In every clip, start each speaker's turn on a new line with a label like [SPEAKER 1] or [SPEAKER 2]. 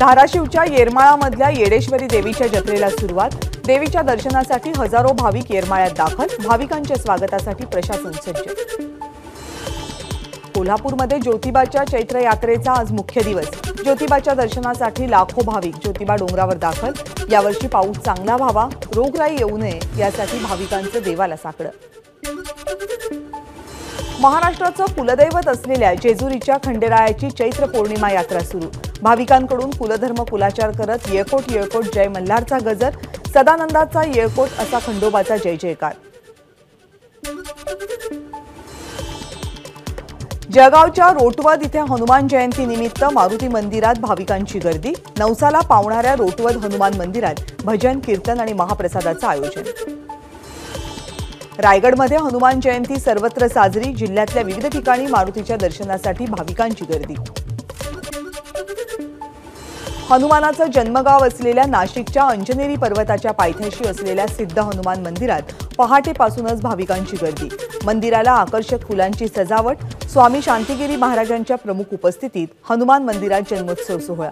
[SPEAKER 1] धाराशिवच्या येरमाळामधल्या येडेश्वरी देवीच्या जत्रेला सुरुवात। देवीच्या दर्शनासाठी हजारो भाविक येरमाळ्यात दाखल। भाविकांच्या स्वागतासाठी प्रशासन सज्ज। कोल्हापूरमध्ये ज्योतिबाच्या चैत्र यात्रेचा आज मुख्य दिवस। ज्योतिबाच्या दर्शनासाठी लाखो भाविक ज्योतिबा डोंगरावर दाखल। यावर्षी पाऊस चांगला व्हावा, रोगराई येऊ नये यासाठी भाविकांचं देवाला साकडं। महाराष्ट्राचं कुलदैवत असलेल्या जेजुरीच्या खंडेरायाची चैत्र पौर्णिमा यात्रा सुरू। भाविकांकडून कुलधर्म कुलाचार करत येळकोट येळकोट जय मल्हारचा गजर, सदानंदाचा येळकोट असा खंडोबाचा जय जयकार। जळगावच्या रोटवद इथे हनुमान जयंती निमित्त मारुती मंदिरात भाविकांची गर्दी। नवसाला पावणाऱ्या रोटवद हनुमान मंदिरात भजन कीर्तन आणि महाप्रसादाचं आयोजन। रायगडमध्ये हनुमान जयंती सर्वत्र साजरी। जिल्ह्यातल्या विविध ठिकाणी मारुतीच्या दर्शनासाठी भाविकांची गर्दी। हनुमानाचं जन्मगाव असलेल्या नाशिकच्या अंजनेरी पर्वताच्या पायथ्याशी असलेल्या सिद्ध हनुमान मंदिरात पहाटेपासूनच भाविकांची गर्दी। मंदिराला आकर्षक फुलांची सजावट। स्वामी शांतिगिरी महाराजांच्या प्रमुख उपस्थितीत हनुमान मंदिरात जन्मोत्सव सोहळा।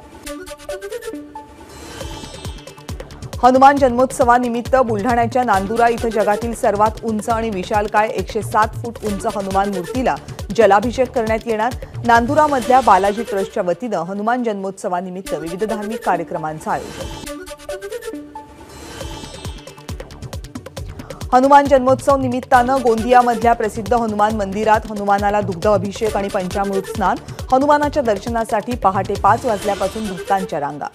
[SPEAKER 1] हनुमान जन्मोत्सवानिमित्त बुलढाण्याच्या नांदुरा इथं जगातील सर्वात उंच आणि विशालकाय 107 फूट उंच हनुमान मूर्तीला जलाभिषेक करण्यात येणार। नांदुरामधल्या बालाजी ट्रस्टच्या वतीनं हनुमान जन्मोत्सवानिमित्त विविध धार्मिक कार्यक्रमांचं आयोजन। हनुमान जन्मोत्सव निमित्तानं गोंदियामधल्या प्रसिद्ध हनुमान मंदिरात हनुमानाला दुग्ध अभिषेक आणि पंचामृत स्नान। हनुमानाच्या दर्शनासाठी पहाटे 5 वाजल्यापासून भक्तांच्या रांगा।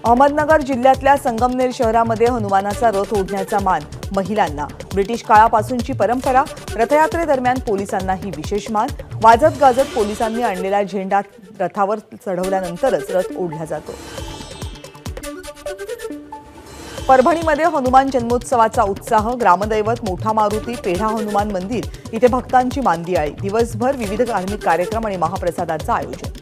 [SPEAKER 1] अहमदनगर जिल्ह्यातल्या संगमनेर शहरामध्ये हनुमानाचा रथ ओढण्याचा मान महिलांना। ब्रिटिश काळापासूनची परंपरा। रथयात्रेदरम्यान पोलिसांना ही विशेष मान। वाजत गाजत पोलिसांनी आणलेला झेंडा रथावर चढवल्यानंतरच रथ ओढला जातो। परभणीमध्ये हनुमान जन्मोत्सवाचा उत्साह। ग्रामदैवत मोठा मारुती पेढा हनुमान मंदिर इथे भक्तांची मांदियाळी। दिवसभर विविध धार्मिक कार्यक्रम आणि महाप्रसादाचं आयोजन।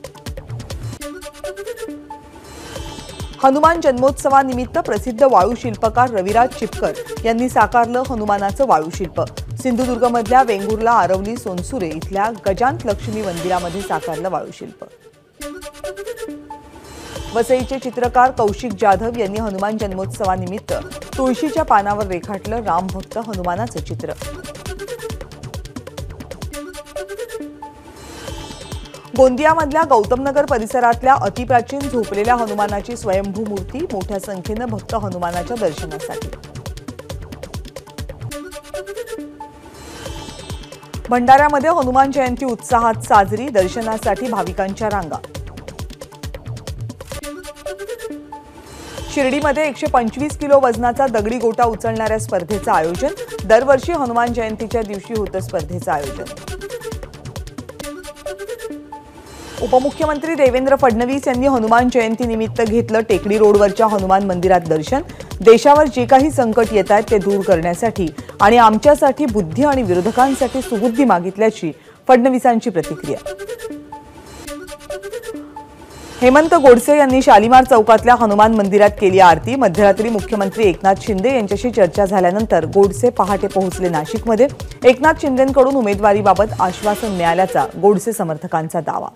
[SPEAKER 1] हनुमान जन्मोत्सवानिमित्त प्रसिद्ध वाळू शिल्पकार रविराज चिपकर यांनी साकारलं हनुमानाचं वाळू शिल्प। सिंधुदुर्गमधल्या वेंगुर्ला आरवली सोनसुरे इथल्या गजांत लक्ष्मी मंदिरामध्ये साकारलं वाळू शिल्प। वसईचे चित्रकार कौशिक जाधव यांनी हनुमान जन्मोत्सवानिमित्त तुळशीच्या पानावर रेखाटलं रामभक्त हनुमानाचं चित्र। गोंदियामधल्या गौतमनगर परिसरातल्या अतिप्राचीन झोपलेल्या हनुमानाची स्वयंभू मूर्ती। मोठ्या संख्येनं भक्त हनुमानाच्या दर्शनासाठी। भंडाऱ्यामध्ये हनुमान जयंती उत्साहात साजरी। दर्शनासाठी भाविकांच्या रांगा। शिर्डीमध्ये 125 किलो वजनाचा दगडी गोटा उचलणाऱ्या स्पर्धेचं आयोजन। दरवर्षी हनुमान जयंतीच्या दिवशी होतं स्पर्धेचं आयोजन। उपमुख्यमंत्री देवेंद्र फडणवीस यांनी हनुमान जयंतीनिमित्त घेतलं टेकडी रोडवरच्या हनुमान मंदिरात दर्शन। देशावर जे काही संकट येत आहेत ते दूर करण्यासाठी आणि आमच्यासाठी बुद्धी आणि विरोधकांसाठी सुबुद्धी मागितल्याची फडणवीसांची प्रतिक्रिया। हेमंत गोडसे यांनी शालिमार चौकातल्या हनुमान मंदिरात केली आरती। मध्यरात्री मुख्यमंत्री एकनाथ शिंदे यांच्याशी चर्चा झाल्यानंतर गोडसे पहाटे पोहोचले नाशिकमध्ये। एकनाथ शिंदेंकडून उमेदवारीबाबत आश्वासन मिळाल्याचा गोडसे समर्थकांचा दावा।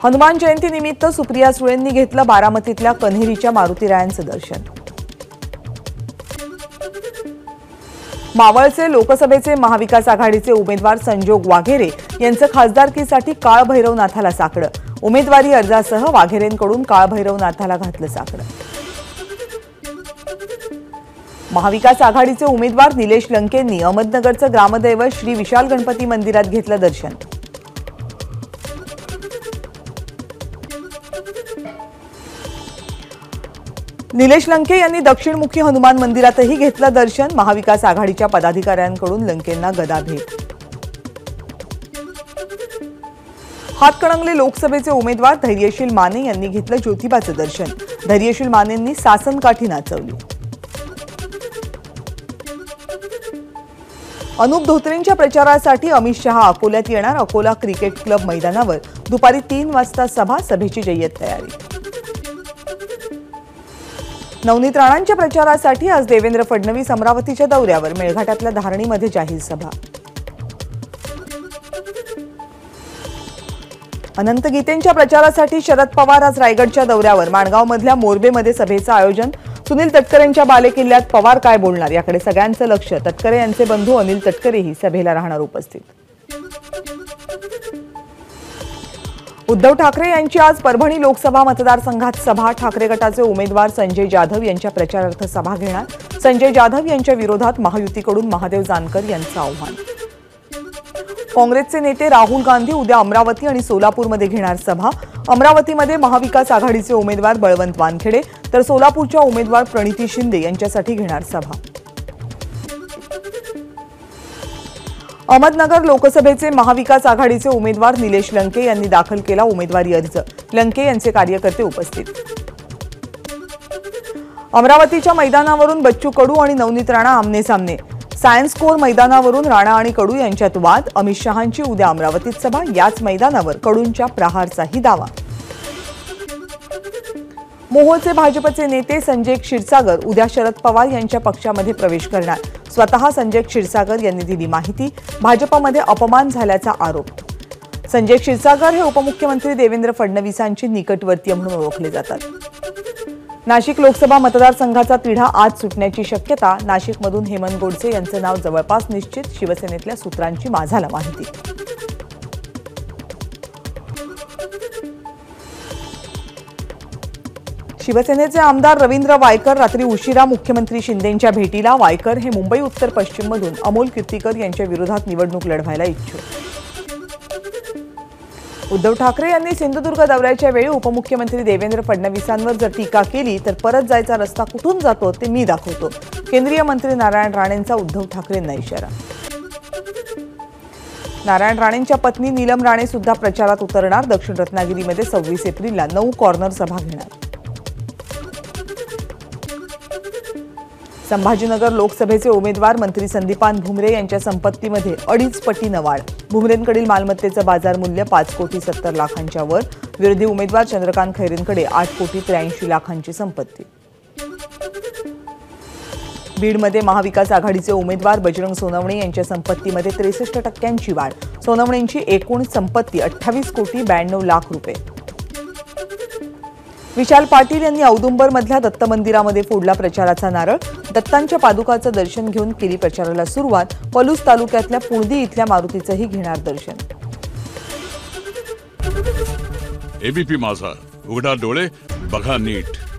[SPEAKER 1] हनुमान जयंतीनिमित्त सुप्रिया सुळेंनी घेतलं बारामतीतल्या कन्हेरीच्या मारुतीरायांचं दर्शन। मावळचे लोकसभेचे महाविकास आघाडीचे उमेदवार संजोग वाघेरे यांचं खासदारकीसाठी काळभैरवनाथाला साकडं। उमेदवारी अर्जासह वाघेरेंकडून काळभैरवनाथाला घातलं साकडं। महाविकास आघाडीचे उमेदवार निलेश लंकेंनी अहमदनगरचं ग्रामदैवत श्री विशाल गणपती मंदिरात घेतलं दर्शन। निलेश लंके यांनी दक्षिणमुखी हनुमान मंदिरातही घेतलं दर्शन। महाविकास आघाडीच्या पदाधिकाऱ्यांकडून लंकेंना गदा भेट। हातकणंगले लोकसभेचे उमेदवार धैर्यशील माने यांनी घेतलं ज्योतिबाचं दर्शन। धैर्यशील मानेंनी सासनकाठी नाचवली। अनुप धोत्रेंच्या प्रचारासाठी अमित शहा अकोल्यात येणार। अकोला क्रिकेट क्लब मैदानावर दुपारी 3 वाजता सभा। सभेची जय्यत तयारी। नवनीत राणांच्या प्रचारासाठी आज देवेंद्र फडणवीस अमरावतीच्या दौऱ्यावर। मेळघाटातल्या धारणीमध्ये जाहीर सभा। अनंत गीतेंच्या प्रचारासाठी शरद पवार आज रायगडच्या दौऱ्यावर. माणगावमधल्या मोरबेमध्ये सभेचं आयोजन. सुनील तटकरेंच्या बालेकिल्ल्यात पवार काय बोलणार याकडे सगळ्यांचं लक्ष. तटकरे यांचे बंधू अनिल तटकरेही सभेला राहणार उपस्थित. उद्धव ठाकरे यांची आज परभणी लोकसभा मतदारसंघात सभा. ठाकरे गटाचे उमेदवार संजय जाधव यांच्या प्रचारार्थ सभा घेणार. संजय जाधव यांच्या विरोधात महायुतीकडून महादेव जानकर यांचं आव्हान. काँग्रेसचे नेते राहुल गांधी उद्या अमरावती आणि सोलापूरमध्ये घेणार सभा. अमरावतीमध्ये महाविकास आघाडीचे उमेदवार बळवंत वानखेडे तर सोलापूरच्या उमेदवार प्रणिती शिंदे यांच्यासाठी घेणार सभा. अहमदनगर लोकसभेचे महाविकास आघाडीचे उमेदवार निलेश लंके यांनी दाखल केला उमेदवारी अर्ज. लंके यांचे कार्यकर्ते उपस्थित. अमरावतीच्या मैदानावरून बच्चू कडू आणि नवनीत राणा आमने-सामने. सायन्स कोर मैदानावरून राणा आणि कडू यांच्यात वाद. अमित शहांची उद्या अमरावतीत सभा. याच मैदानावर कडूंच्या प्रहारचाही दावा. मोहोळचे भाजपचे नेते संजय क्षीरसागर उद्या शरद पवार यांच्या पक्षामध्ये प्रवेश करणार. स्वतः संजय क्षीरसागर यांनी दिली माहिती. भाजपमध्ये अपमान झाल्याचा आरोप. संजय क्षीरसागर हे उपमुख्यमंत्री देवेंद्र फडणवीसांचे निकटवर्तीय म्हणून ओळखले जातात. नाशिक लोकसभा मतदारसंघाचा तिढा आज सुटण्याची शक्यता. नाशिकमधून हेमंत गोडसे यांचं नाव जवळपास निश्चित. शिवसेनेतल्या सूत्रांची माझाला माहिती. शिवसेनेचे आमदार रवींद्र वायकर रात्री उशिरा मुख्यमंत्री शिंदेंच्या भेटीला. वायकर हे मुंबई उत्तर पश्चिममधून अमोल कीर्तीकर यांच्या विरोधात निवडणूक लढवायला इच्छुक. उद्धव ठाकरे यांनी सिंधुदुर्ग दौऱ्याच्या वेळी उपमुख्यमंत्री देवेंद्र फडणवीसांवर जर टीका केली तर परत जायचा रस्ता कुठून जातो ते मी दाखवतो. केंद्रीय मंत्री नारायण राणेंचा उद्धव ठाकरेंना इशारा. नारायण राणेंच्या पत्नी नीलम राणे सुद्धा प्रचारात उतरणार. दक्षिण रत्नागिरीमध्ये 26 एप्रिलला 9 कॉर्नर सभा घेणार. संभाजीनगर लोकसभेचे उमेदवार मंत्री संदीपान भुमरे यांच्या संपत्तीमध्ये 2.5 पटीनं वाढ. भुमरेंकडील मालमत्तेचं बाजार मूल्य 5 कोटी 70 लाखांच्या वर. विरोधी उमेदवार चंद्रकांत खैरेंकडे 8 कोटी 83 लाखांची संपत्ती. बीडमध्ये महाविकास आघाडीचे उमेदवार बजरंग सोनवणे यांच्या संपत्तीमध्ये 63% वाढ. सोनवणेंची एकूण संपत्ती 28 कोटी 92 लाख रुपये. विशाल पाटील यांनी औदुंबरमधल्या दत्त मंदिरामध्ये फोडला प्रचाराचा नारळ. दत्तांच्या पादुकाचं दर्शन घेऊन केली प्रचाराला सुरुवात. पलूस तालुक्यातल्या पुणदी इथल्या मारुतीचंही घेणार दर्शन.
[SPEAKER 2] एबीपी माझा, उघडा डोळे बघा नीट.